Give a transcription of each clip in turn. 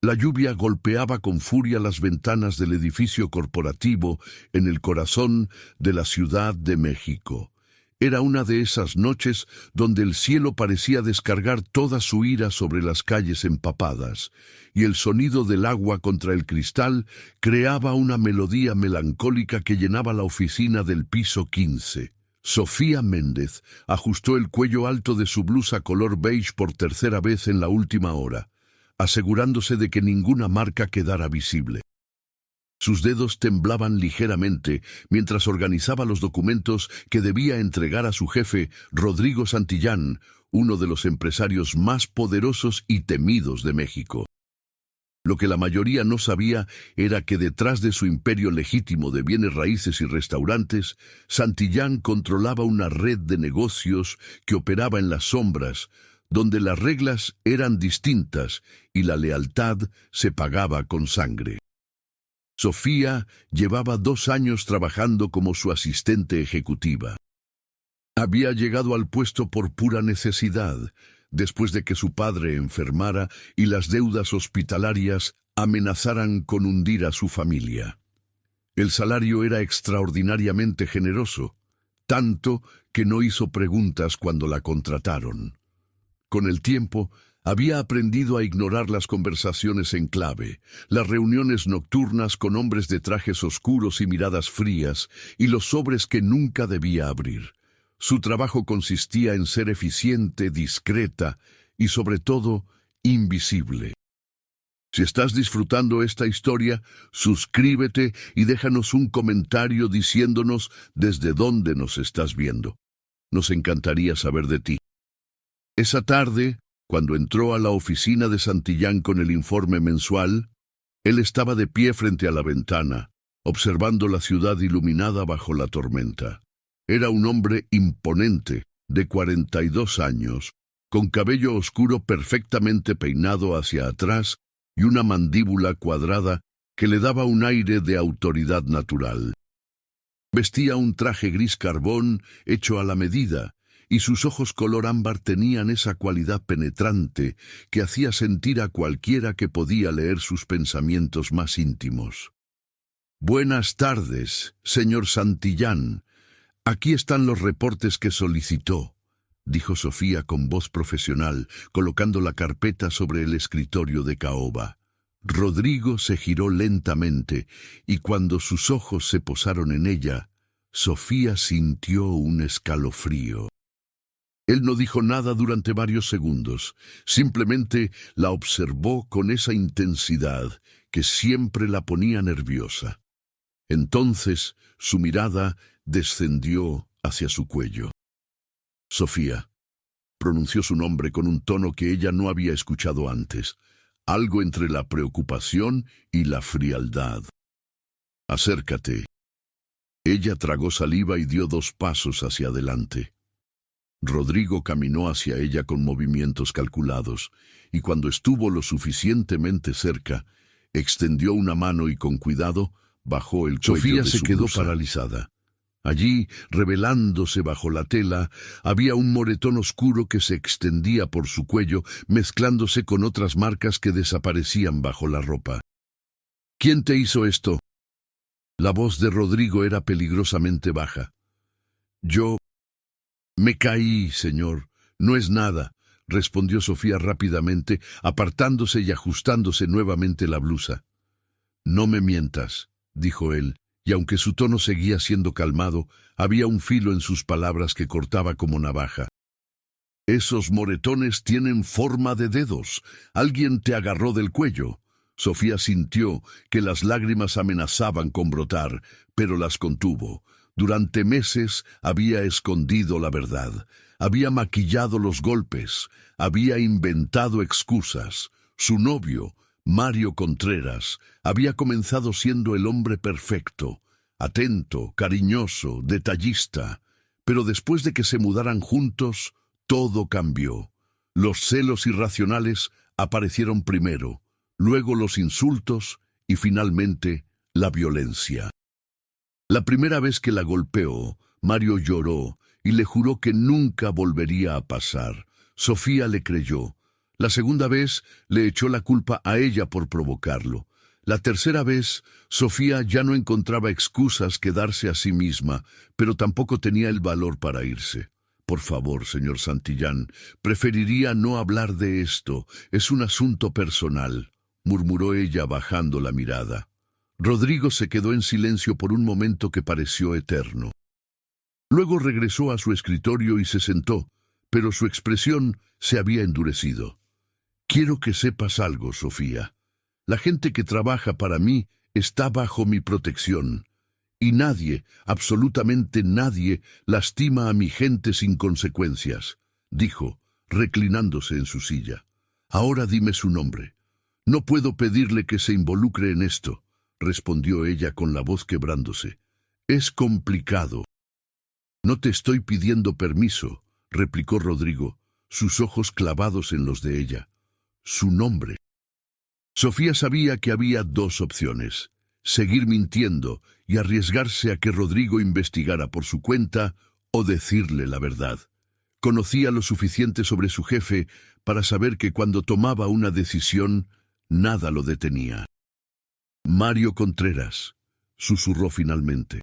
La lluvia golpeaba con furia las ventanas del edificio corporativo en el corazón de la Ciudad de México. Era una de esas noches donde el cielo parecía descargar toda su ira sobre las calles empapadas, y el sonido del agua contra el cristal creaba una melodía melancólica que llenaba la oficina del piso 15. Sofía Méndez ajustó el cuello alto de su blusa color beige por tercera vez en la última hora, asegurándose de que ninguna marca quedara visible. Sus dedos temblaban ligeramente mientras organizaba los documentos que debía entregar a su jefe, Rodrigo Santillán, uno de los empresarios más poderosos y temidos de México. Lo que la mayoría no sabía era que detrás de su imperio legítimo de bienes raíces y restaurantes, Santillán controlaba una red de negocios que operaba en las sombras, donde las reglas eran distintas y la lealtad se pagaba con sangre. Sofía llevaba 2 años trabajando como su asistente ejecutiva. Había llegado al puesto por pura necesidad, después de que su padre enfermara y las deudas hospitalarias amenazaran con hundir a su familia. El salario era extraordinariamente generoso, tanto que no hizo preguntas cuando la contrataron. Con el tiempo, había aprendido a ignorar las conversaciones en clave, las reuniones nocturnas con hombres de trajes oscuros y miradas frías, y los sobres que nunca debía abrir. Su trabajo consistía en ser eficiente, discreta y, sobre todo, invisible. Si estás disfrutando esta historia, suscríbete y déjanos un comentario diciéndonos desde dónde nos estás viendo. Nos encantaría saber de ti. Esa tarde, cuando entró a la oficina de Santillán con el informe mensual, él estaba de pie frente a la ventana, observando la ciudad iluminada bajo la tormenta. Era un hombre imponente, de 42 años, con cabello oscuro perfectamente peinado hacia atrás y una mandíbula cuadrada que le daba un aire de autoridad natural. Vestía un traje gris carbón hecho a la medida, y sus ojos color ámbar tenían esa cualidad penetrante que hacía sentir a cualquiera que podía leer sus pensamientos más íntimos. «Buenas tardes, señor Santillán. Aquí están los reportes que solicitó», dijo Sofía con voz profesional, colocando la carpeta sobre el escritorio de caoba. Rodrigo se giró lentamente, y cuando sus ojos se posaron en ella, Sofía sintió un escalofrío. Él no dijo nada durante varios segundos, simplemente la observó con esa intensidad que siempre la ponía nerviosa. Entonces su mirada descendió hacia su cuello. Sofía pronunció su nombre con un tono que ella no había escuchado antes, algo entre la preocupación y la frialdad. «Acércate». Ella tragó saliva y dio 2 pasos hacia adelante. Rodrigo caminó hacia ella con movimientos calculados, y cuando estuvo lo suficientemente cerca, extendió una mano y con cuidado bajó el cuello Sofía de se su quedó blusa. Paralizada. Allí, revelándose bajo la tela, había un moretón oscuro que se extendía por su cuello, mezclándose con otras marcas que desaparecían bajo la ropa. «¿Quién te hizo esto?». La voz de Rodrigo era peligrosamente baja. «Yo me caí, señor. No es nada», respondió Sofía rápidamente, apartándose y ajustándose nuevamente la blusa. «No me mientas», dijo él, y aunque su tono seguía siendo calmado, había un filo en sus palabras que cortaba como navaja. «Esos moretones tienen forma de dedos. Alguien te agarró del cuello». Sofía sintió que las lágrimas amenazaban con brotar, pero las contuvo. Durante meses había escondido la verdad, había maquillado los golpes, había inventado excusas. Su novio, Mario Contreras, había comenzado siendo el hombre perfecto, atento, cariñoso, detallista, pero después de que se mudaran juntos, todo cambió. Los celos irracionales aparecieron primero, luego los insultos y finalmente la violencia. La primera vez que la golpeó, Mario lloró y le juró que nunca volvería a pasar. Sofía le creyó. La segunda vez le echó la culpa a ella por provocarlo. La tercera vez, Sofía ya no encontraba excusas que darse a sí misma, pero tampoco tenía el valor para irse. Por favor, señor Santillán, preferiría no hablar de esto. Es un asunto personal, murmuró ella bajando la mirada. Rodrigo se quedó en silencio por un momento que pareció eterno. Luego regresó a su escritorio y se sentó, pero su expresión se había endurecido. Quiero que sepas algo, Sofía. La gente que trabaja para mí está bajo mi protección. Y nadie, absolutamente nadie, lastima a mi gente sin consecuencias, dijo, reclinándose en su silla. Ahora dime su nombre. No puedo pedirle que se involucre en esto, respondió ella con la voz quebrándose. Es complicado. No te estoy pidiendo permiso, replicó Rodrigo, sus ojos clavados en los de ella. Su nombre. Sofía sabía que había dos opciones: seguir mintiendo y arriesgarse a que Rodrigo investigara por su cuenta o decirle la verdad. Conocía lo suficiente sobre su jefe para saber que cuando tomaba una decisión, nada lo detenía. Mario Contreras, susurró finalmente.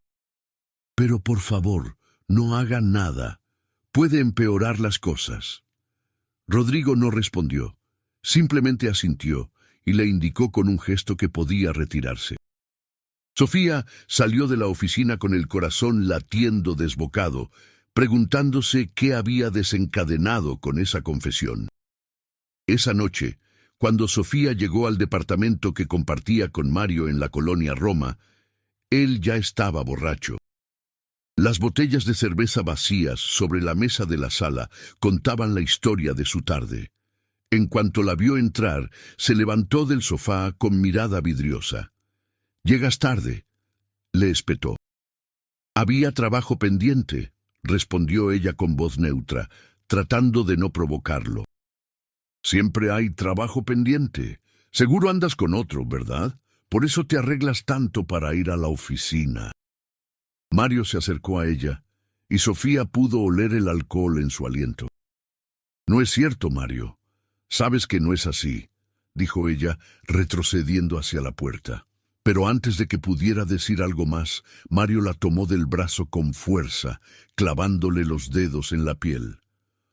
Pero por favor, no haga nada. Puede empeorar las cosas. Rodrigo no respondió. Simplemente asintió y le indicó con un gesto que podía retirarse. Sofía salió de la oficina con el corazón latiendo desbocado, preguntándose qué había desencadenado con esa confesión. Esa noche, cuando Sofía llegó al departamento que compartía con Mario en la colonia Roma, él ya estaba borracho. Las botellas de cerveza vacías sobre la mesa de la sala contaban la historia de su tarde. En cuanto la vio entrar, se levantó del sofá con mirada vidriosa. «Llegas tarde», le espetó. «Había trabajo pendiente», respondió ella con voz neutra, tratando de no provocarlo. «Siempre hay trabajo pendiente. Seguro andas con otro, ¿verdad? Por eso te arreglas tanto para ir a la oficina». Mario se acercó a ella, y Sofía pudo oler el alcohol en su aliento. «No es cierto, Mario. Sabes que no es así», dijo ella, retrocediendo hacia la puerta. Pero antes de que pudiera decir algo más, Mario la tomó del brazo con fuerza, clavándole los dedos en la piel.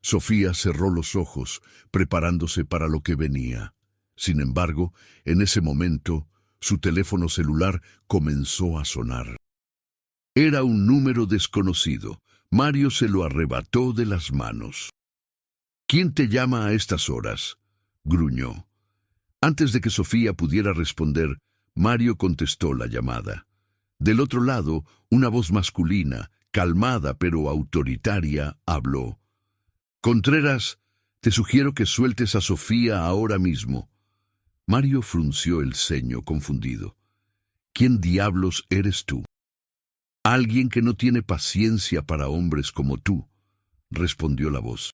Sofía cerró los ojos, preparándose para lo que venía. Sin embargo, en ese momento, su teléfono celular comenzó a sonar. Era un número desconocido. Mario se lo arrebató de las manos. «¿Quién te llama a estas horas?», gruñó. Antes de que Sofía pudiera responder, Mario contestó la llamada. Del otro lado, una voz masculina, calmada pero autoritaria, habló. «Contreras, te sugiero que sueltes a Sofía ahora mismo». Mario frunció el ceño, confundido. «¿Quién diablos eres tú?» «Alguien que no tiene paciencia para hombres como tú», respondió la voz.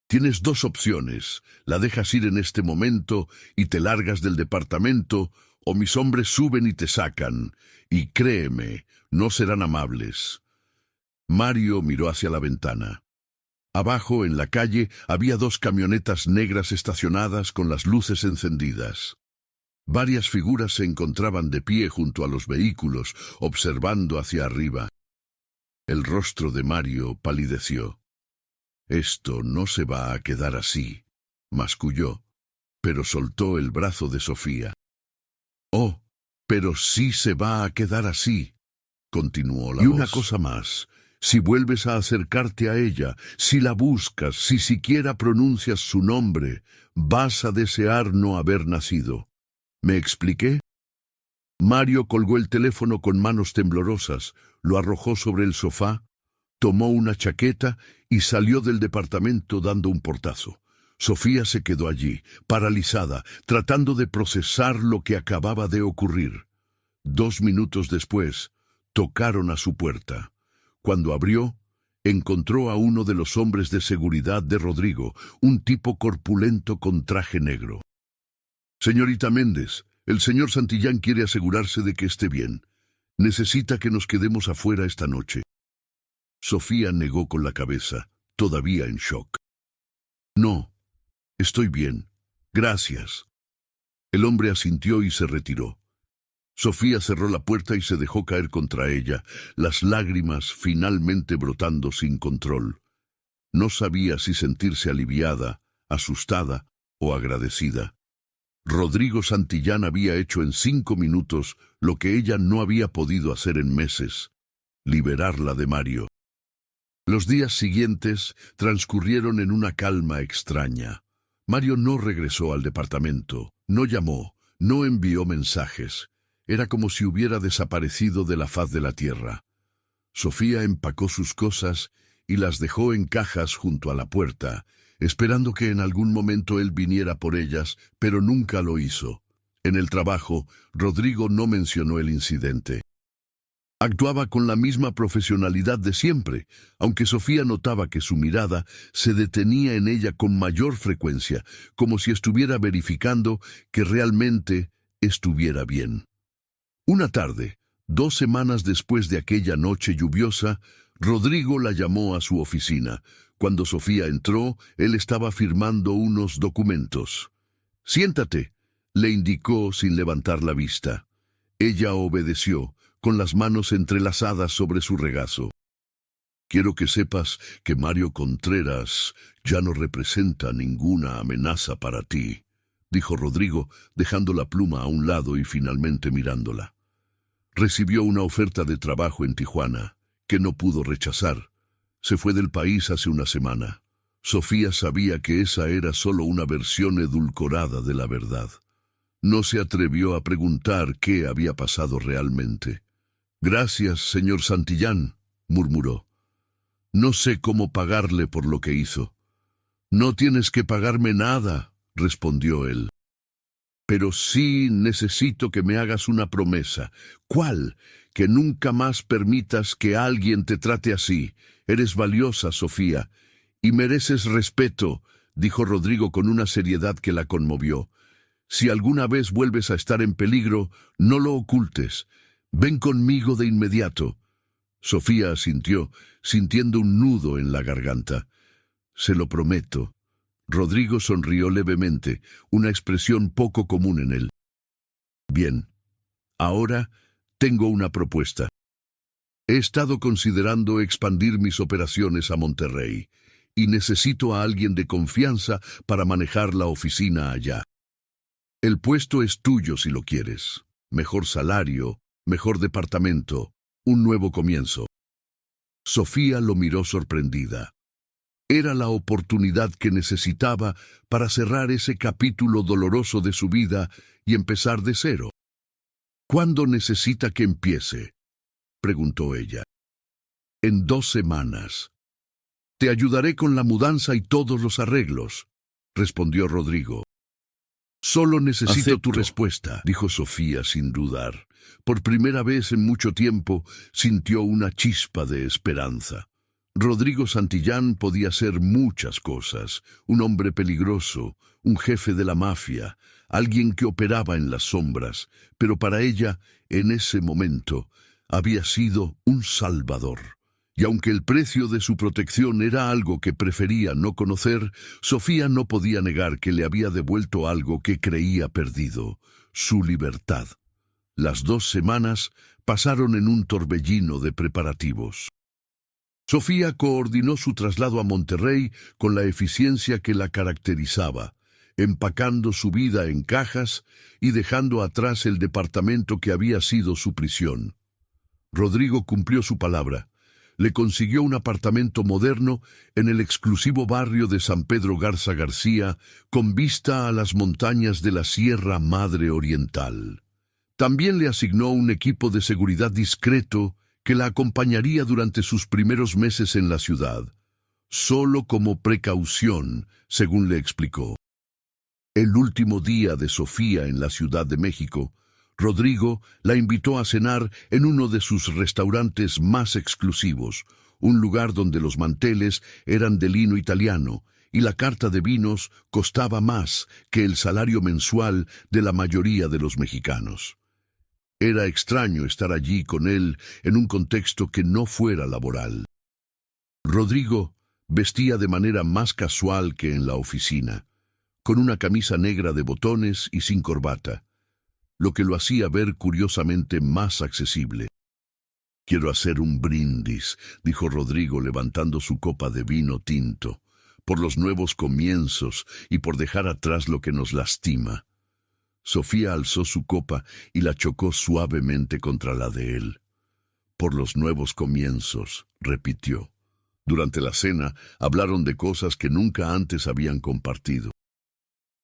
«Tienes dos opciones. La dejas ir en este momento y te largas del departamento, o mis hombres suben y te sacan. Y créeme, no serán amables». Mario miró hacia la ventana. Abajo, en la calle, había dos camionetas negras estacionadas con las luces encendidas. Varias figuras se encontraban de pie junto a los vehículos, observando hacia arriba. El rostro de Mario palideció. «Esto no se va a quedar así», masculló, pero soltó el brazo de Sofía. «Oh, pero sí se va a quedar así», continuó la voz. «Y una cosa más, si vuelves a acercarte a ella, si la buscas, si siquiera pronuncias su nombre, vas a desear no haber nacido. ¿Me expliqué?» Mario colgó el teléfono con manos temblorosas, lo arrojó sobre el sofá, tomó una chaqueta y salió del departamento dando un portazo. Sofía se quedó allí, paralizada, tratando de procesar lo que acababa de ocurrir. 2 minutos después, tocaron a su puerta. Cuando abrió, encontró a uno de los hombres de seguridad de Rodrigo, un tipo corpulento con traje negro. «Señorita Méndez, el señor Santillán quiere asegurarse de que esté bien. Necesita que nos quedemos afuera esta noche». Sofía negó con la cabeza, todavía en shock. «No, Estoy bien. Gracias. El hombre asintió y se retiró. Sofía cerró la puerta y se dejó caer contra ella, las lágrimas finalmente brotando sin control. No sabía si sentirse aliviada, asustada o agradecida. Rodrigo Santillán había hecho en 5 minutos lo que ella no había podido hacer en meses: liberarla de Mario. Los días siguientes transcurrieron en una calma extraña. Mario no regresó al departamento, no llamó, no envió mensajes. Era como si hubiera desaparecido de la faz de la tierra. Sofía empacó sus cosas y las dejó en cajas junto a la puerta, esperando que en algún momento él viniera por ellas, pero nunca lo hizo. En el trabajo, Rodrigo no mencionó el incidente. Actuaba con la misma profesionalidad de siempre, aunque Sofía notaba que su mirada se detenía en ella con mayor frecuencia, como si estuviera verificando que realmente estuviera bien. Una tarde, 2 semanas después de aquella noche lluviosa, Rodrigo la llamó a su oficina. Cuando Sofía entró, él estaba firmando unos documentos. «Siéntate», le indicó sin levantar la vista. Ella obedeció, con las manos entrelazadas sobre su regazo. «Quiero que sepas que Mario Contreras ya no representa ninguna amenaza para ti», dijo Rodrigo, dejando la pluma a un lado y finalmente mirándola. Recibió una oferta de trabajo en Tijuana, que no pudo rechazar. Se fue del país hace una semana. Sofía sabía que esa era solo una versión edulcorada de la verdad. No se atrevió a preguntar qué había pasado realmente. «Gracias, señor Santillán», murmuró. «No sé cómo pagarle por lo que hizo». «No tienes que pagarme nada», respondió él. «Pero sí necesito que me hagas una promesa». «¿Cuál?». «Que nunca más permitas que alguien te trate así. Eres valiosa, Sofía, y mereces respeto», dijo Rodrigo con una seriedad que la conmovió. «Si alguna vez vuelves a estar en peligro, no lo ocultes. Ven conmigo de inmediato». Sofía asintió, sintiendo un nudo en la garganta. «Se lo prometo». Rodrigo sonrió levemente, una expresión poco común en él. «Bien, ahora tengo una propuesta. He estado considerando expandir mis operaciones a Monterrey, y necesito a alguien de confianza para manejar la oficina allá. El puesto es tuyo si lo quieres. Mejor salario, mejor departamento, un nuevo comienzo». Sofía lo miró sorprendida. Era la oportunidad que necesitaba para cerrar ese capítulo doloroso de su vida y empezar de cero. «¿Cuándo necesita que empiece?», preguntó ella. «En 2 semanas. Te ayudaré con la mudanza y todos los arreglos», respondió Rodrigo. «Solo necesito Acepto», tu respuesta», dijo Sofía sin dudar. Por primera vez en mucho tiempo sintió una chispa de esperanza. Rodrigo Santillán podía ser muchas cosas: un hombre peligroso, un jefe de la mafia, alguien que operaba en las sombras, pero para ella, en ese momento, había sido un salvador. Y aunque el precio de su protección era algo que prefería no conocer, Sofía no podía negar que le había devuelto algo que creía perdido: su libertad. Las 2 semanas pasaron en un torbellino de preparativos. Sofía coordinó su traslado a Monterrey con la eficiencia que la caracterizaba, empacando su vida en cajas y dejando atrás el departamento que había sido su prisión. Rodrigo cumplió su palabra. Le consiguió un apartamento moderno en el exclusivo barrio de San Pedro Garza García, con vista a las montañas de la Sierra Madre Oriental. También le asignó un equipo de seguridad discreto que la acompañaría durante sus primeros meses en la ciudad, solo como precaución, según le explicó. El último día de Sofía en la Ciudad de México, Rodrigo la invitó a cenar en uno de sus restaurantes más exclusivos, un lugar donde los manteles eran de lino italiano y la carta de vinos costaba más que el salario mensual de la mayoría de los mexicanos. Era extraño estar allí con él en un contexto que no fuera laboral. Rodrigo vestía de manera más casual que en la oficina, con una camisa negra de botones y sin corbata, lo que lo hacía ver curiosamente más accesible. «Quiero hacer un brindis», dijo Rodrigo levantando su copa de vino tinto, «por los nuevos comienzos y por dejar atrás lo que nos lastima». Sofía alzó su copa y la chocó suavemente contra la de él. «Por los nuevos comienzos», repitió. Durante la cena hablaron de cosas que nunca antes habían compartido.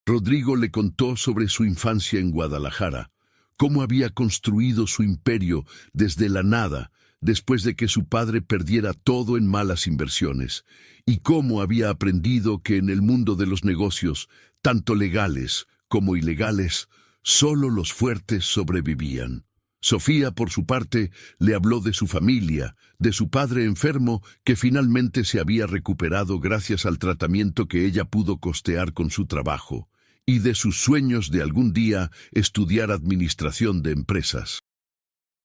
Rodrigo le contó sobre su infancia en Guadalajara, cómo había construido su imperio desde la nada, después de que su padre perdiera todo en malas inversiones, y cómo había aprendido que en el mundo de los negocios, tanto legales como ilegales, solo los fuertes sobrevivían. Sofía, por su parte, le habló de su familia, de su padre enfermo que finalmente se había recuperado gracias al tratamiento que ella pudo costear con su trabajo, y de sus sueños de algún día estudiar administración de empresas.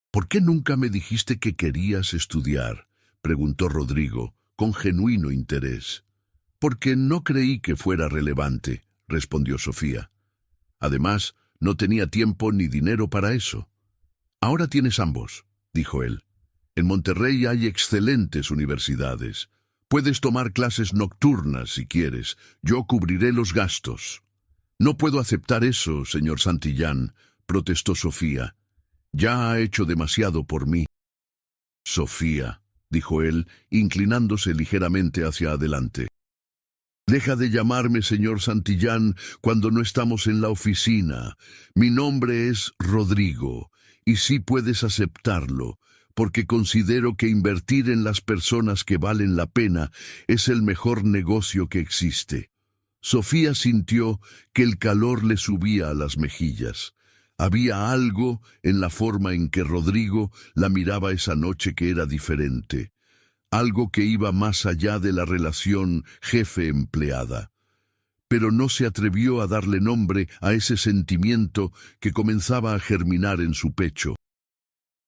«¿Por qué nunca me dijiste que querías estudiar?», preguntó Rodrigo, con genuino interés. «Porque no creí que fuera relevante», respondió Sofía. «Además, no tenía tiempo ni dinero para eso». «Ahora tienes ambos», dijo él. «En Monterrey hay excelentes universidades. Puedes tomar clases nocturnas si quieres. Yo cubriré los gastos». «No puedo aceptar eso, señor Santillán», protestó Sofía. «Ya ha hecho demasiado por mí». «Sofía», dijo él, inclinándose ligeramente hacia adelante. «Deja de llamarme señor Santillán cuando no estamos en la oficina. Mi nombre es Rodrigo, y sí puedes aceptarlo, porque considero que invertir en las personas que valen la pena es el mejor negocio que existe». Sofía sintió que el calor le subía a las mejillas. Había algo en la forma en que Rodrigo la miraba esa noche que era diferente, algo que iba más allá de la relación jefe-empleada. Pero no se atrevió a darle nombre a ese sentimiento que comenzaba a germinar en su pecho.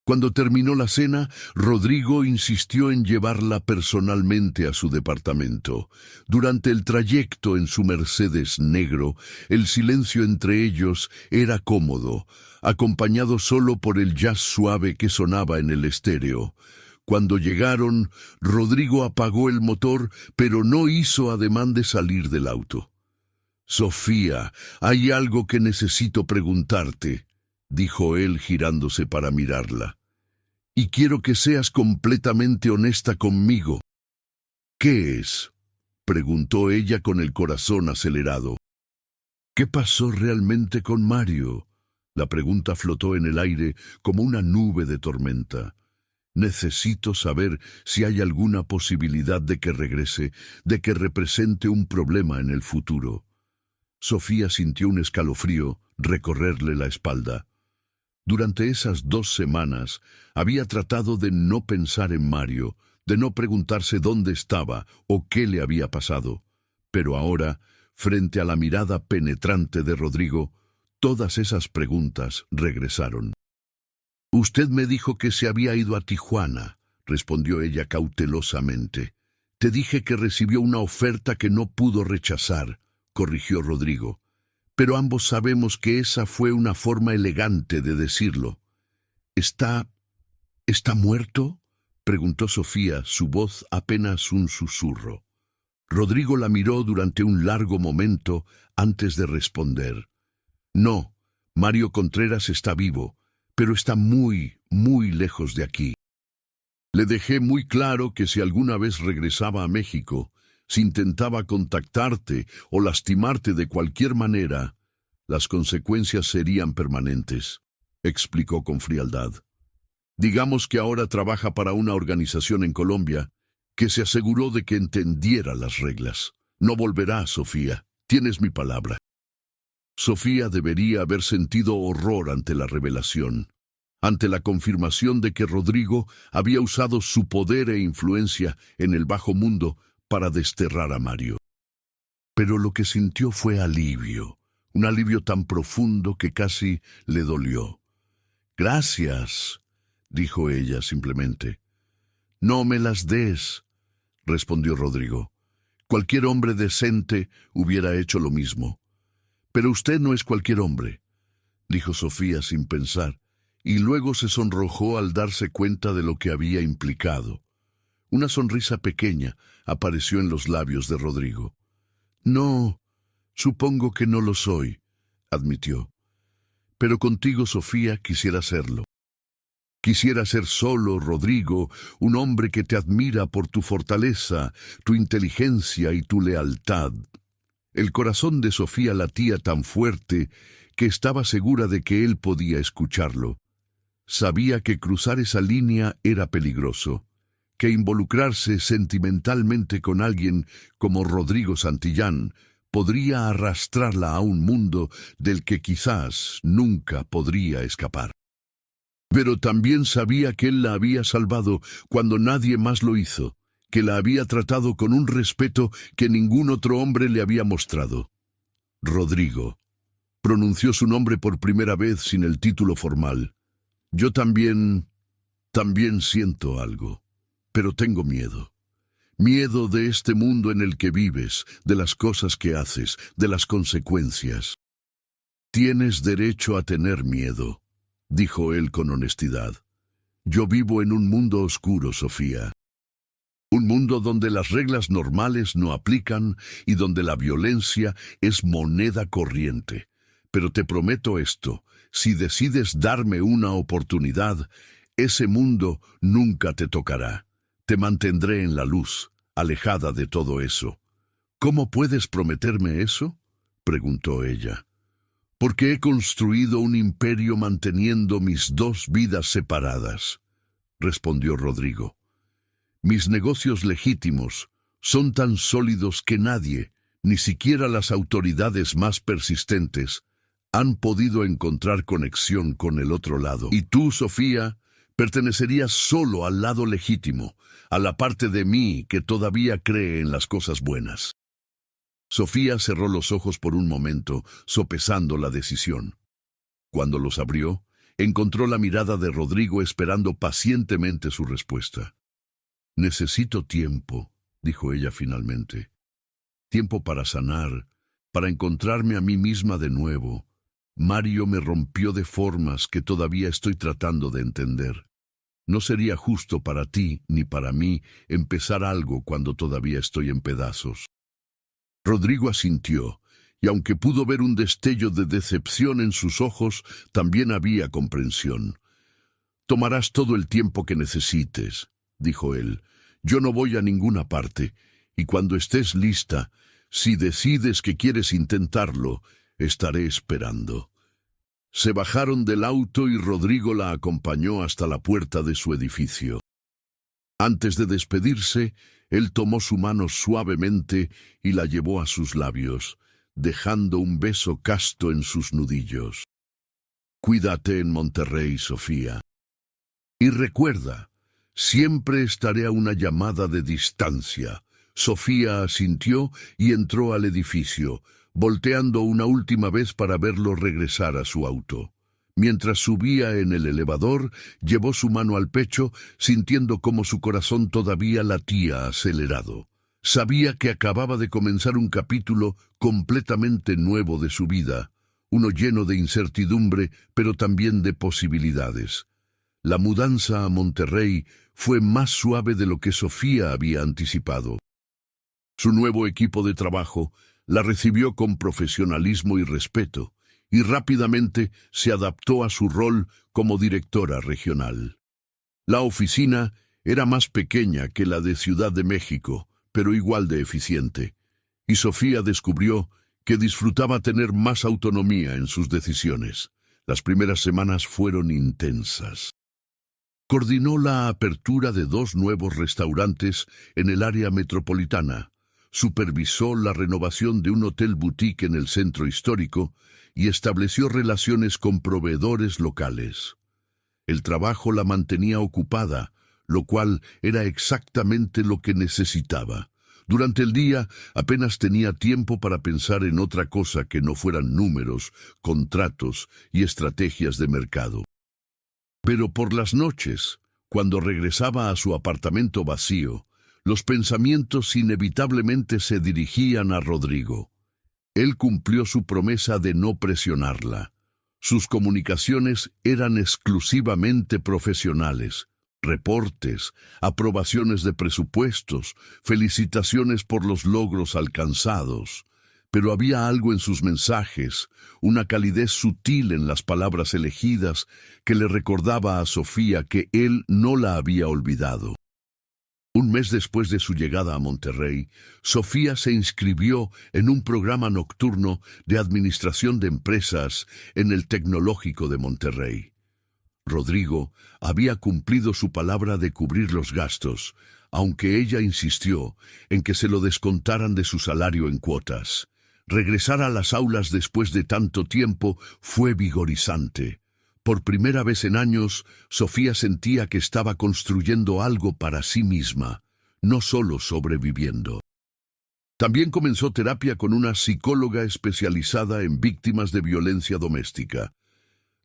Cuando terminó la cena, Rodrigo insistió en llevarla personalmente a su departamento. Durante el trayecto en su Mercedes negro, el silencio entre ellos era cómodo, acompañado solo por el jazz suave que sonaba en el estéreo. Cuando llegaron, Rodrigo apagó el motor, pero no hizo ademán de salir del auto. «Sofía, hay algo que necesito preguntarte», dijo él girándose para mirarla. «Y quiero que seas completamente honesta conmigo». «¿Qué es?», preguntó ella con el corazón acelerado. «¿Qué pasó realmente con Mario?». La pregunta flotó en el aire como una nube de tormenta. «Necesito saber si hay alguna posibilidad de que regrese, de que represente un problema en el futuro». Sofía sintió un escalofrío recorrerle la espalda. Durante esas 2 semanas había tratado de no pensar en Mario, de no preguntarse dónde estaba o qué le había pasado. Pero ahora, frente a la mirada penetrante de Rodrigo, todas esas preguntas regresaron. «Usted me dijo que se había ido a Tijuana», respondió ella cautelosamente. «Te dije que recibió una oferta que no pudo rechazar», corrigió Rodrigo. «Pero ambos sabemos que esa fue una forma elegante de decirlo». ¿Está muerto?», preguntó Sofía, su voz apenas un susurro. Rodrigo la miró durante un largo momento antes de responder. «No, Mario Contreras está vivo, pero está muy, muy lejos de aquí. Le dejé muy claro que si alguna vez regresaba a México, si intentaba contactarte o lastimarte de cualquier manera, las consecuencias serían permanentes», explicó con frialdad. «Digamos que ahora trabaja para una organización en Colombia que se aseguró de que entendiera las reglas. No volverá, Sofía, tienes mi palabra». Sofía debería haber sentido horror ante la revelación, ante la confirmación de que Rodrigo había usado su poder e influencia en el bajo mundo para desterrar a Mario. Pero lo que sintió fue alivio, un alivio tan profundo que casi le dolió. «Gracias», dijo ella simplemente. «No me las des», respondió Rodrigo. Cualquier hombre decente hubiera hecho lo mismo. Pero usted no es cualquier hombre, dijo Sofía sin pensar, y luego se sonrojó al darse cuenta de lo que había implicado. Una sonrisa pequeña apareció en los labios de Rodrigo. No, supongo que no lo soy, admitió. Pero contigo, Sofía, quisiera serlo. Quisiera ser solo, Rodrigo, un hombre que te admira por tu fortaleza, tu inteligencia y tu lealtad. El corazón de Sofía latía tan fuerte que estaba segura de que él podía escucharlo. Sabía que cruzar esa línea era peligroso, que involucrarse sentimentalmente con alguien como Rodrigo Santillán podría arrastrarla a un mundo del que quizás nunca podría escapar. Pero también sabía que él la había salvado cuando nadie más lo hizo, que la había tratado con un respeto que ningún otro hombre le había mostrado. Rodrigo. Pronunció su nombre por primera vez sin el título formal. Yo también siento algo, pero tengo miedo. Miedo de este mundo en el que vives, de las cosas que haces, de las consecuencias. Tienes derecho a tener miedo, dijo él con honestidad. Yo vivo en un mundo oscuro, Sofía. Un mundo donde las reglas normales no aplican y donde la violencia es moneda corriente. Pero te prometo esto, si decides darme una oportunidad, ese mundo nunca te tocará. Te mantendré en la luz, alejada de todo eso. ¿Cómo puedes prometerme eso?, preguntó ella. Porque he construido un imperio manteniendo mis dos vidas separadas, respondió Rodrigo. Mis negocios legítimos son tan sólidos que nadie, ni siquiera las autoridades más persistentes, han podido encontrar conexión con el otro lado. Y tú, Sofía, pertenecerías solo al lado legítimo, a la parte de mí que todavía cree en las cosas buenas. Sofía cerró los ojos por un momento, sopesando la decisión. Cuando los abrió, encontró la mirada de Rodrigo esperando pacientemente su respuesta. Necesito tiempo, dijo ella finalmente. Tiempo para sanar, para encontrarme a mí misma de nuevo. Mario me rompió de formas que todavía estoy tratando de entender. No sería justo para ti ni para mí empezar algo cuando todavía estoy en pedazos. Rodrigo asintió, y aunque pudo ver un destello de decepción en sus ojos, también había comprensión. Tomarás todo el tiempo que necesites, dijo él. Yo no voy a ninguna parte, y cuando estés lista, si decides que quieres intentarlo, estaré esperando. Se bajaron del auto y Rodrigo la acompañó hasta la puerta de su edificio. Antes de despedirse, él tomó su mano suavemente y la llevó a sus labios, dejando un beso casto en sus nudillos. Cuídate en Monterrey, Sofía. Y recuerda, siempre estaré a una llamada de distancia. Sofía asintió y entró al edificio, volteando una última vez para verlo regresar a su auto. Mientras subía en el elevador, llevó su mano al pecho, sintiendo cómo su corazón todavía latía acelerado. Sabía que acababa de comenzar un capítulo completamente nuevo de su vida, uno lleno de incertidumbre, pero también de posibilidades. La mudanza a Monterrey fue más suave de lo que Sofía había anticipado. Su nuevo equipo de trabajo la recibió con profesionalismo y respeto, y rápidamente se adaptó a su rol como directora regional. La oficina era más pequeña que la de Ciudad de México, pero igual de eficiente, y Sofía descubrió que disfrutaba tener más autonomía en sus decisiones. Las primeras semanas fueron intensas. Coordinó la apertura de 2 nuevos restaurantes en el área metropolitana, supervisó la renovación de un hotel boutique en el centro histórico y estableció relaciones con proveedores locales. El trabajo la mantenía ocupada, lo cual era exactamente lo que necesitaba. Durante el día apenas tenía tiempo para pensar en otra cosa que no fueran números, contratos y estrategias de mercado. Pero por las noches, cuando regresaba a su apartamento vacío, los pensamientos inevitablemente se dirigían a Rodrigo. Él cumplió su promesa de no presionarla. Sus comunicaciones eran exclusivamente profesionales. Reportes, aprobaciones de presupuestos, felicitaciones por los logros alcanzados. Pero había algo en sus mensajes, una calidez sutil en las palabras elegidas que le recordaba a Sofía que él no la había olvidado. Un mes después de su llegada a Monterrey, Sofía se inscribió en un programa nocturno de administración de empresas en el Tecnológico de Monterrey. Rodrigo había cumplido su palabra de cubrir los gastos, aunque ella insistió en que se lo descontaran de su salario en cuotas. Regresar a las aulas después de tanto tiempo fue vigorizante. Por primera vez en años, Sofía sentía que estaba construyendo algo para sí misma, no solo sobreviviendo. También comenzó terapia con una psicóloga especializada en víctimas de violencia doméstica.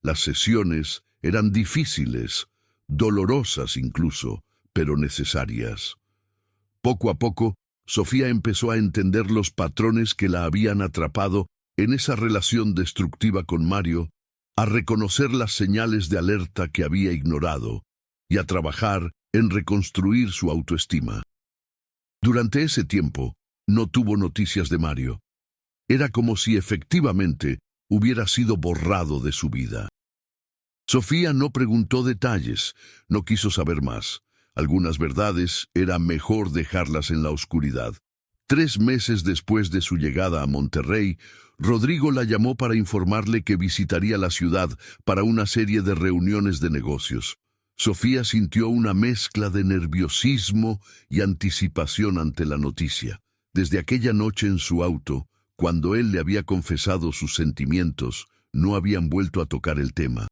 Las sesiones eran difíciles, dolorosas incluso, pero necesarias. Poco a poco, Sofía empezó a entender los patrones que la habían atrapado en esa relación destructiva con Mario, a reconocer las señales de alerta que había ignorado y a trabajar en reconstruir su autoestima. Durante ese tiempo, no tuvo noticias de Mario. Era como si efectivamente hubiera sido borrado de su vida. Sofía no preguntó detalles, no quiso saber más. Algunas verdades era mejor dejarlas en la oscuridad. 3 meses después de su llegada a Monterrey, Rodrigo la llamó para informarle que visitaría la ciudad para una serie de reuniones de negocios. Sofía sintió una mezcla de nerviosismo y anticipación ante la noticia. Desde aquella noche en su auto, cuando él le había confesado sus sentimientos, no habían vuelto a tocar el tema.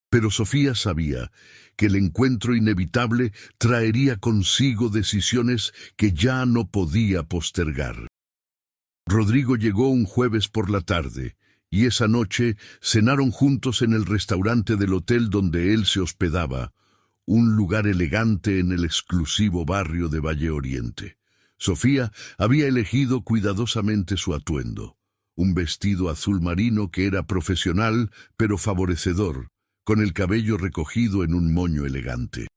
Pero Sofía sabía que el encuentro inevitable traería consigo decisiones que ya no podía postergar. Rodrigo llegó un jueves por la tarde, y esa noche cenaron juntos en el restaurante del hotel donde él se hospedaba, un lugar elegante en el exclusivo barrio de Valle Oriente. Sofía había elegido cuidadosamente su atuendo, un vestido azul marino que era profesional pero favorecedor, con el cabello recogido en un moño elegante.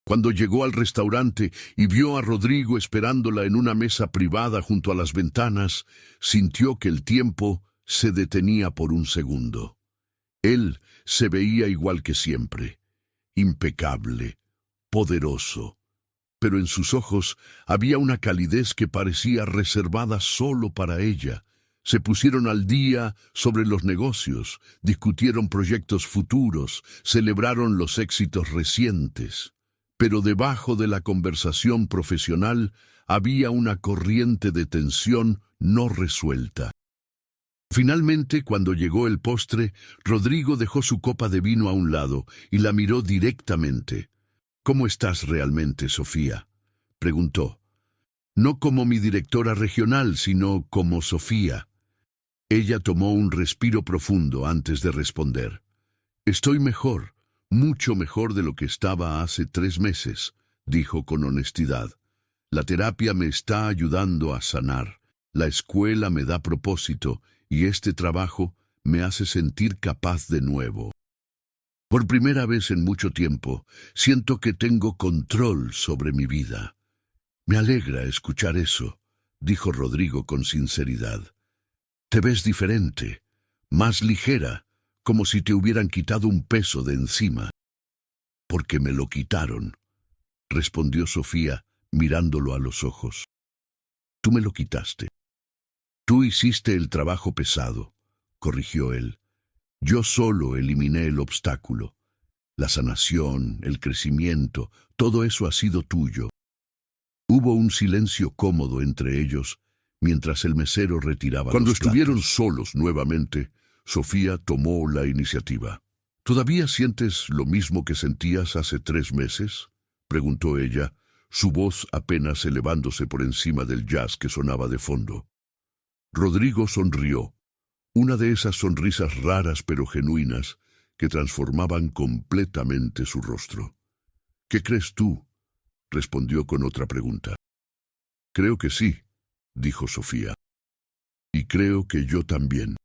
Cuando llegó al restaurante y vio a Rodrigo esperándola en una mesa privada junto a las ventanas, sintió que el tiempo se detenía por un segundo. Él se veía igual que siempre, impecable, poderoso, pero en sus ojos había una calidez que parecía reservada solo para ella. Se pusieron al día sobre los negocios, discutieron proyectos futuros, celebraron los éxitos recientes. Pero debajo de la conversación profesional había una corriente de tensión no resuelta. Finalmente, cuando llegó el postre, Rodrigo dejó su copa de vino a un lado y la miró directamente. «¿Cómo estás realmente, Sofía?», preguntó. «No como mi directora regional, sino como Sofía». Ella tomó un respiro profundo antes de responder. «Estoy mejor, mucho mejor de lo que estaba hace 3 meses», dijo con honestidad. «La terapia me está ayudando a sanar, la escuela me da propósito y este trabajo me hace sentir capaz de nuevo. Por primera vez en mucho tiempo, siento que tengo control sobre mi vida». «Me alegra escuchar eso», dijo Rodrigo con sinceridad. «Te ves diferente, más ligera, como si te hubieran quitado un peso de encima». «Porque me lo quitaron», respondió Sofía, mirándolo a los ojos. «Tú me lo quitaste. Tú hiciste el trabajo pesado», corrigió él. «Yo solo eliminé el obstáculo. La sanación, el crecimiento, todo eso ha sido tuyo». Hubo un silencio cómodo entre ellos, mientras el mesero retiraba Cuando los platos. estuvieron solos nuevamente, Sofía tomó la iniciativa. «¿Todavía sientes lo mismo que sentías hace 3 meses?» preguntó ella, su voz apenas elevándose por encima del jazz que sonaba de fondo. Rodrigo sonrió, una de esas sonrisas raras pero genuinas que transformaban completamente su rostro. «¿Qué crees tú?», respondió con otra pregunta. «Creo que sí», dijo Sofía. Y creo que yo también.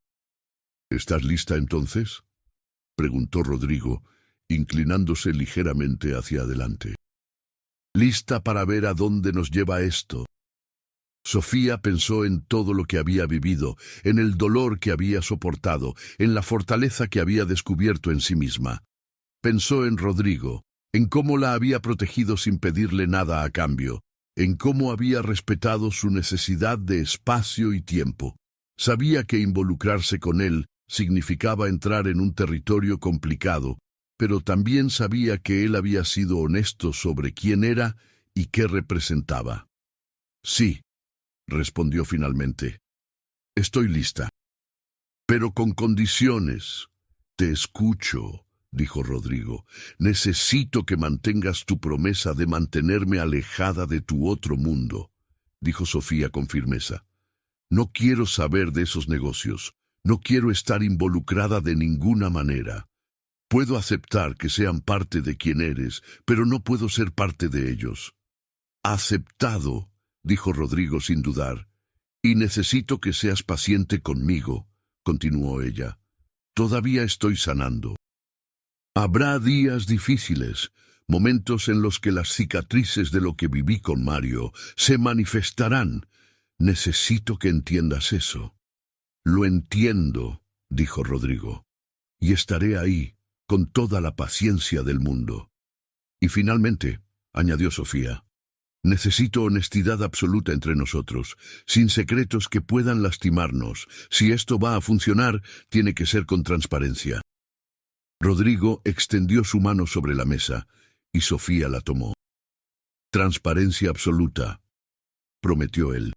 ¿Estás lista entonces?, preguntó Rodrigo, inclinándose ligeramente hacia adelante. ¿Lista para ver a dónde nos lleva esto? Sofía pensó en todo lo que había vivido, en el dolor que había soportado, en la fortaleza que había descubierto en sí misma. Pensó en Rodrigo, en cómo la había protegido sin pedirle nada a cambio, en cómo había respetado su necesidad de espacio y tiempo. Sabía que involucrarse con él significaba entrar en un territorio complicado, pero también sabía que él había sido honesto sobre quién era y qué representaba. Sí, respondió finalmente. Estoy lista. Pero con condiciones. Te escucho, dijo Rodrigo. Necesito que mantengas tu promesa de mantenerme alejada de tu otro mundo, dijo Sofía con firmeza. No quiero saber de esos negocios. No quiero estar involucrada de ninguna manera. Puedo aceptar que sean parte de quien eres, pero no puedo ser parte de ellos. Aceptado, dijo Rodrigo sin dudar. Y necesito que seas paciente conmigo, continuó ella. Todavía estoy sanando. Habrá días difíciles, momentos en los que las cicatrices de lo que viví con Mario se manifestarán. Necesito que entiendas eso. Lo entiendo, dijo Rodrigo, y estaré ahí, con toda la paciencia del mundo. Y finalmente, añadió Sofía, necesito honestidad absoluta entre nosotros, sin secretos que puedan lastimarnos. Si esto va a funcionar, tiene que ser con transparencia. Rodrigo extendió su mano sobre la mesa, y Sofía la tomó. Transparencia absoluta, prometió él.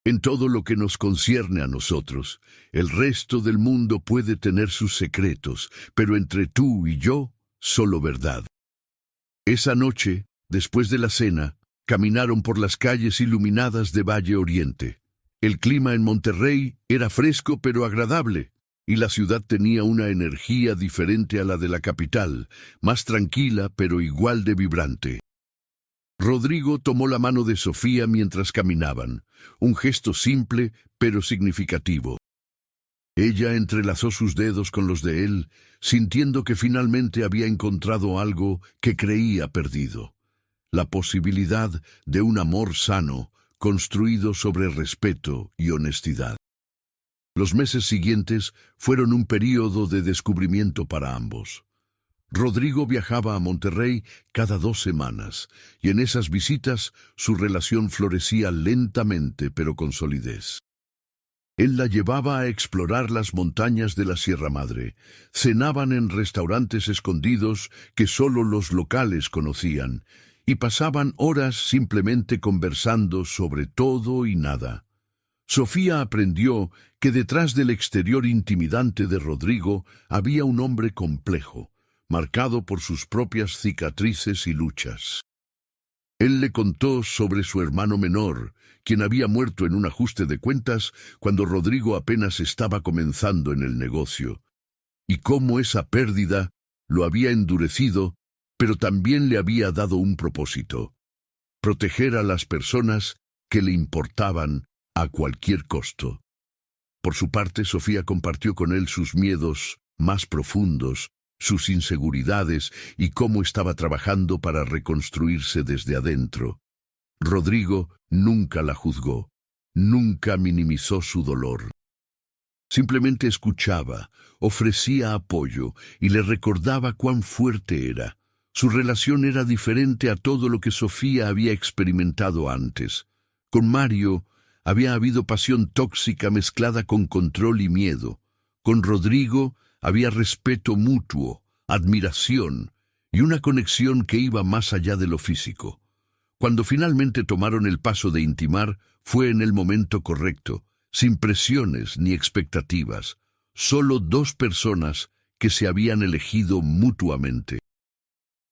En todo lo que nos concierne a nosotros, el resto del mundo puede tener sus secretos, pero entre tú y yo, solo verdad. Esa noche, después de la cena, caminaron por las calles iluminadas de Valle Oriente. El clima en Monterrey era fresco pero agradable, y la ciudad tenía una energía diferente a la de la capital, más tranquila pero igual de vibrante. Rodrigo tomó la mano de Sofía mientras caminaban, un gesto simple pero significativo. Ella entrelazó sus dedos con los de él, sintiendo que finalmente había encontrado algo que creía perdido. La posibilidad de un amor sano, construido sobre respeto y honestidad. Los meses siguientes fueron un período de descubrimiento para ambos. Rodrigo viajaba a Monterrey cada 2 semanas, y en esas visitas su relación florecía lentamente pero con solidez. Él la llevaba a explorar las montañas de la Sierra Madre, cenaban en restaurantes escondidos que solo los locales conocían, y pasaban horas simplemente conversando sobre todo y nada. Sofía aprendió que detrás del exterior intimidante de Rodrigo había un hombre complejo, marcado por sus propias cicatrices y luchas. Él le contó sobre su hermano menor, quien había muerto en un ajuste de cuentas cuando Rodrigo apenas estaba comenzando en el negocio, y cómo esa pérdida lo había endurecido, pero también le había dado un propósito: proteger a las personas que le importaban a cualquier costo. Por su parte, Sofía compartió con él sus miedos más profundos, sus inseguridades y cómo estaba trabajando para reconstruirse desde adentro. Rodrigo nunca la juzgó, nunca minimizó su dolor. Simplemente escuchaba, ofrecía apoyo y le recordaba cuán fuerte era. Su relación era diferente a todo lo que Sofía había experimentado antes. Con Mario había habido pasión tóxica mezclada con control y miedo. Con Rodrigo había respeto mutuo, admiración y una conexión que iba más allá de lo físico. Cuando finalmente tomaron el paso de intimar, fue en el momento correcto, sin presiones ni expectativas, solo 2 personas que se habían elegido mutuamente.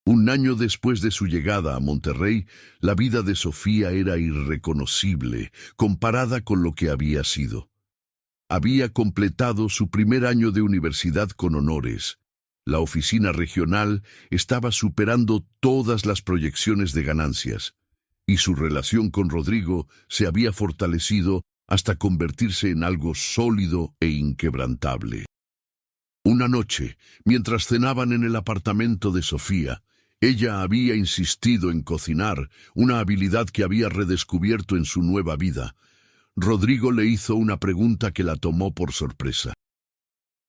Un año después de su llegada a Monterrey, la vida de Sofía era irreconocible comparada con lo que había sido. Había completado su primer año de universidad con honores. La oficina regional estaba superando todas las proyecciones de ganancias, y su relación con Rodrigo se había fortalecido hasta convertirse en algo sólido e inquebrantable. Una noche, mientras cenaban en el apartamento de Sofía, ella había insistido en cocinar, una habilidad que había redescubierto en su nueva vida. Rodrigo le hizo una pregunta que la tomó por sorpresa.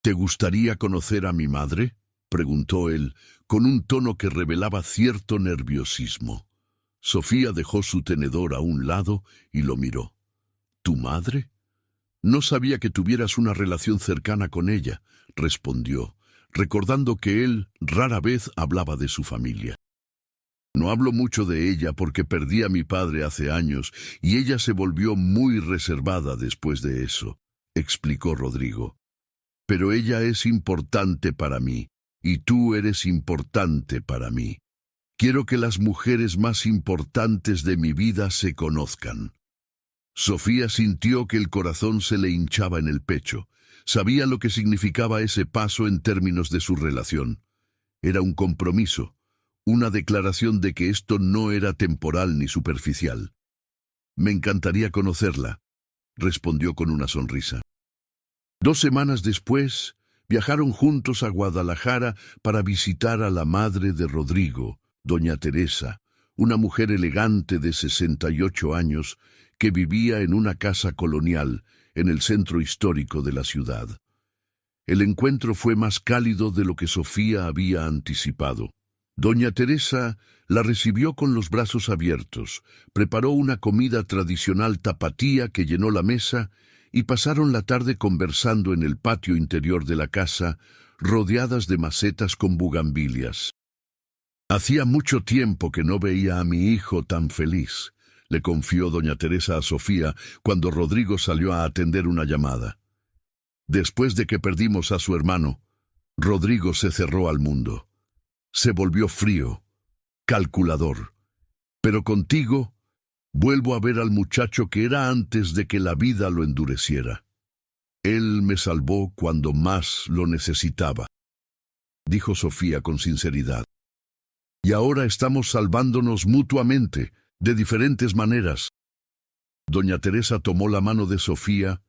«¿Te gustaría conocer a mi madre?», preguntó él, con un tono que revelaba cierto nerviosismo. Sofía dejó su tenedor a un lado y lo miró. «¿Tu madre? No sabía que tuvieras una relación cercana con ella», respondió, recordando que él rara vez hablaba de su familia. «No hablo mucho de ella porque perdí a mi padre hace años y ella se volvió muy reservada después de eso», explicó Rodrigo. «Pero ella es importante para mí y tú eres importante para mí. Quiero que las mujeres más importantes de mi vida se conozcan». Sofía sintió que el corazón se le hinchaba en el pecho. Sabía lo que significaba ese paso en términos de su relación. Era un compromiso, una declaración de que esto no era temporal ni superficial. «Me encantaría conocerla», respondió con una sonrisa. 2 semanas después, viajaron juntos a Guadalajara para visitar a la madre de Rodrigo, doña Teresa, una mujer elegante de 68 años que vivía en una casa colonial en el centro histórico de la ciudad. El encuentro fue más cálido de lo que Sofía había anticipado. Doña Teresa la recibió con los brazos abiertos, preparó una comida tradicional tapatía que llenó la mesa y pasaron la tarde conversando en el patio interior de la casa, rodeadas de macetas con bugambilias. «Hacía mucho tiempo que no veía a mi hijo tan feliz», le confió doña Teresa a Sofía cuando Rodrigo salió a atender una llamada. «Después de que perdimos a su hermano, Rodrigo se cerró al mundo. Se volvió frío, calculador. Pero contigo vuelvo a ver al muchacho que era antes de que la vida lo endureciera. Él me salvó cuando más lo necesitaba», dijo Sofía con sinceridad. «Y ahora estamos salvándonos mutuamente, de diferentes maneras». Doña Teresa tomó la mano de Sofía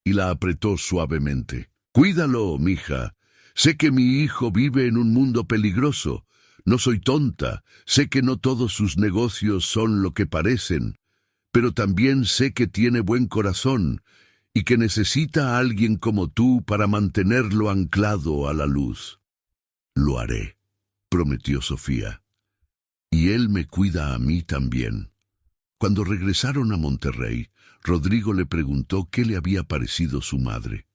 y la apretó suavemente. «Cuídalo, mija. Sé que mi hijo vive en un mundo peligroso. No soy tonta. Sé que no todos sus negocios son lo que parecen. Pero también sé que tiene buen corazón y que necesita a alguien como tú para mantenerlo anclado a la luz». «Lo haré», prometió Sofía. «Y él me cuida a mí también». Cuando regresaron a Monterrey, Rodrigo le preguntó qué le había parecido su madre.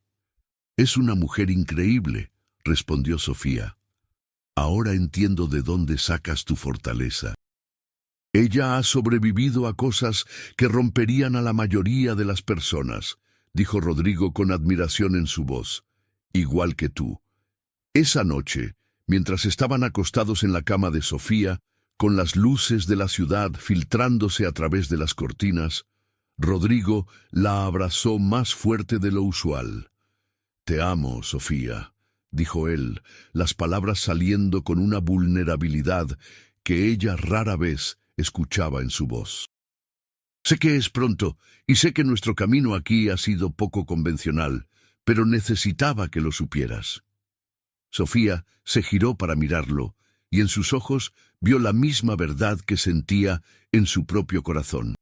«Es una mujer increíble», respondió Sofía. «Ahora entiendo de dónde sacas tu fortaleza. Ella ha sobrevivido a cosas que romperían a la mayoría de las personas», dijo Rodrigo con admiración en su voz. «Igual que tú». Esa noche, mientras estaban acostados en la cama de Sofía, con las luces de la ciudad filtrándose a través de las cortinas, Rodrigo la abrazó más fuerte de lo usual. «Te amo, Sofía», dijo él, las palabras saliendo con una vulnerabilidad que ella rara vez escuchaba en su voz. «Sé que es pronto, y sé que nuestro camino aquí ha sido poco convencional, pero necesitaba que lo supieras». Sofía se giró para mirarlo, y en sus ojos vio la misma verdad que sentía en su propio corazón.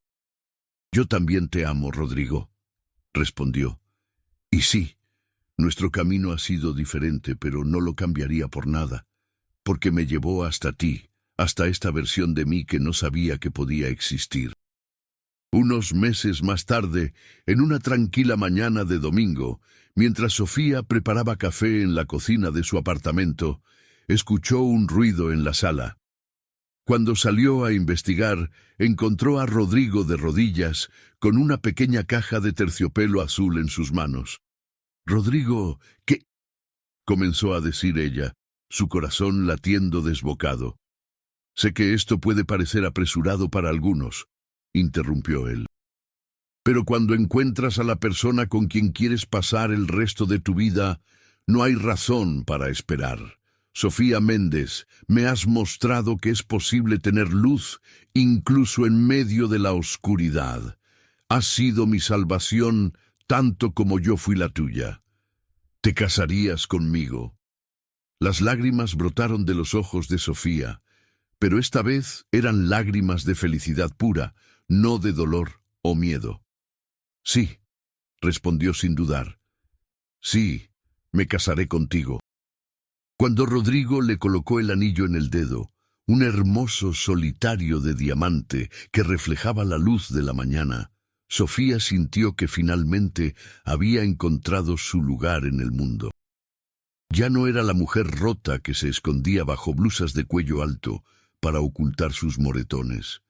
«Yo también te amo, Rodrigo», respondió. «Y sí, nuestro camino ha sido diferente, pero no lo cambiaría por nada, porque me llevó hasta ti, hasta esta versión de mí que no sabía que podía existir». Unos meses más tarde, en una tranquila mañana de domingo, mientras Sofía preparaba café en la cocina de su apartamento, escuchó un ruido en la sala. Cuando salió a investigar, encontró a Rodrigo de rodillas, con una pequeña caja de terciopelo azul en sus manos. «Rodrigo, ¿qué?», comenzó a decir ella, su corazón latiendo desbocado. «Sé que esto puede parecer apresurado para algunos», interrumpió él. «Pero cuando encuentras a la persona con quien quieres pasar el resto de tu vida, no hay razón para esperar. Sofía Méndez, me has mostrado que es posible tener luz incluso en medio de la oscuridad. Has sido mi salvación tanto como yo fui la tuya. ¿Te casarías conmigo? Las lágrimas brotaron de los ojos de Sofía, pero esta vez eran lágrimas de felicidad pura, no de dolor o miedo. Sí, respondió sin dudar. Sí, me casaré contigo. Cuando Rodrigo le colocó el anillo en el dedo, un hermoso solitario de diamante que reflejaba la luz de la mañana, Sofía sintió que finalmente había encontrado su lugar en el mundo. Ya no era la mujer rota que se escondía bajo blusas de cuello alto para ocultar sus moretones.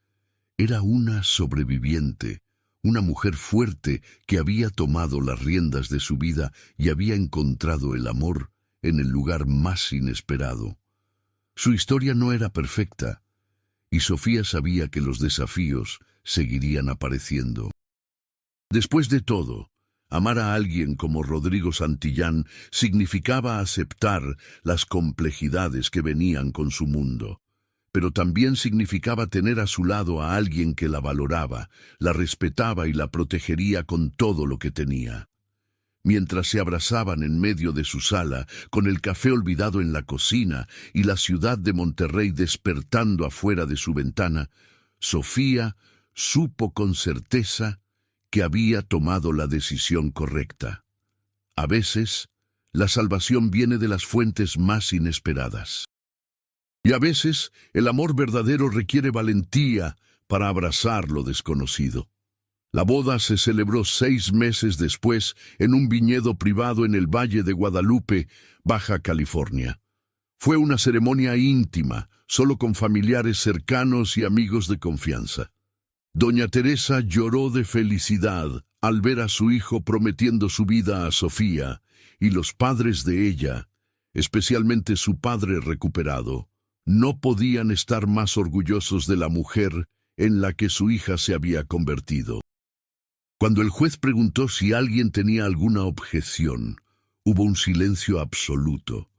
Era una sobreviviente, una mujer fuerte que había tomado las riendas de su vida y había encontrado el amor en el lugar más inesperado. Su historia no era perfecta, y Sofía sabía que los desafíos seguirían apareciendo. Después de todo, amar a alguien como Rodrigo Santillán significaba aceptar las complejidades que venían con su mundo, pero también significaba tener a su lado a alguien que la valoraba, la respetaba y la protegería con todo lo que tenía. Mientras se abrazaban en medio de su sala, con el café olvidado en la cocina y la ciudad de Monterrey despertando afuera de su ventana, Sofía supo con certeza que había tomado la decisión correcta. A veces, la salvación viene de las fuentes más inesperadas. Y a veces, el amor verdadero requiere valentía para abrazar lo desconocido. La boda se celebró 6 meses después en un viñedo privado en el Valle de Guadalupe, Baja California. Fue una ceremonia íntima, solo con familiares cercanos y amigos de confianza. Doña Teresa lloró de felicidad al ver a su hijo prometiendo su vida a Sofía, y los padres de ella, especialmente su padre recuperado, no podían estar más orgullosos de la mujer en la que su hija se había convertido. Cuando el juez preguntó si alguien tenía alguna objeción, hubo un silencio absoluto.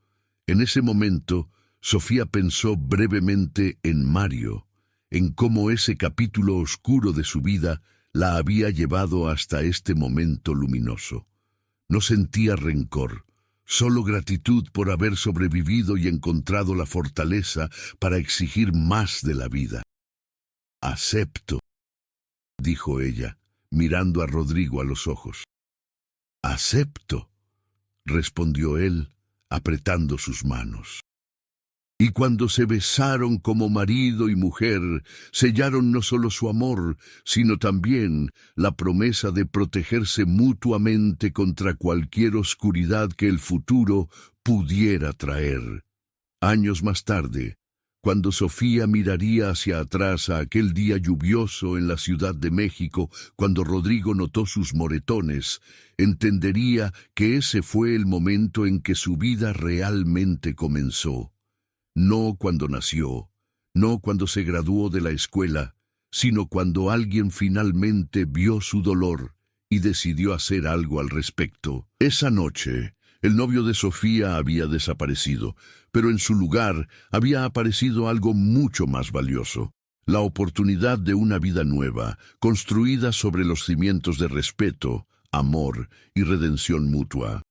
En ese momento, Sofía pensó brevemente en Mario, en cómo ese capítulo oscuro de su vida la había llevado hasta este momento luminoso. No sentía rencor, solo gratitud por haber sobrevivido y encontrado la fortaleza para exigir más de la vida. «Acepto», dijo ella, mirando a Rodrigo a los ojos. «Acepto», respondió él, apretando sus manos. Y cuando se besaron como marido y mujer, sellaron no solo su amor, sino también la promesa de protegerse mutuamente contra cualquier oscuridad que el futuro pudiera traer. Años más tarde, cuando Sofía miraría hacia atrás a aquel día lluvioso en la Ciudad de México, cuando Rodrigo notó sus moretones, entendería que ese fue el momento en que su vida realmente comenzó. No cuando nació, no cuando se graduó de la escuela, sino cuando alguien finalmente vio su dolor y decidió hacer algo al respecto. Esa noche, el novio de Sofía había desaparecido, pero en su lugar había aparecido algo mucho más valioso: la oportunidad de una vida nueva, construida sobre los cimientos de respeto, amor y redención mutua.